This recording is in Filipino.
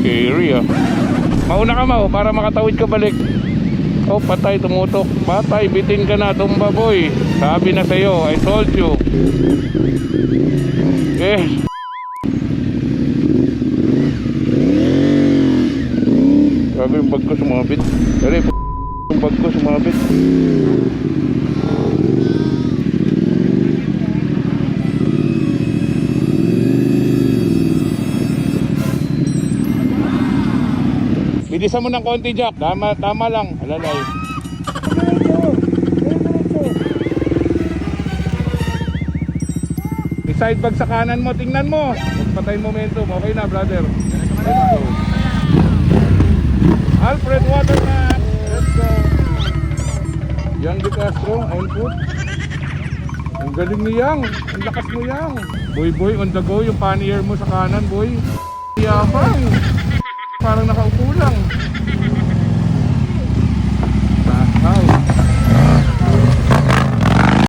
Scary ah. Mauna ka Mau para makatawid ka balik. Oh patay, tumutok. Patay, bitin ka na, tumba boy. Sabi na sa'yo, I told you. Eh sabi yung bag ko sumabit. Dali, yung bag ko sumabit. Bilisan mo ng konti Jack. Tama lang. Alalay. I-side bag sa kanan mo. Tingnan mo. Magpatay momentum. Okay na brother. Let's go. Alfred Waterman. Let's go. Yang de Castro. Ayun po. Ang galing ni Yang. Ang lakas mo Yang. Boy on the go. Yung pannier mo sa kanan boy. Yabang. Parang nakaupo lang.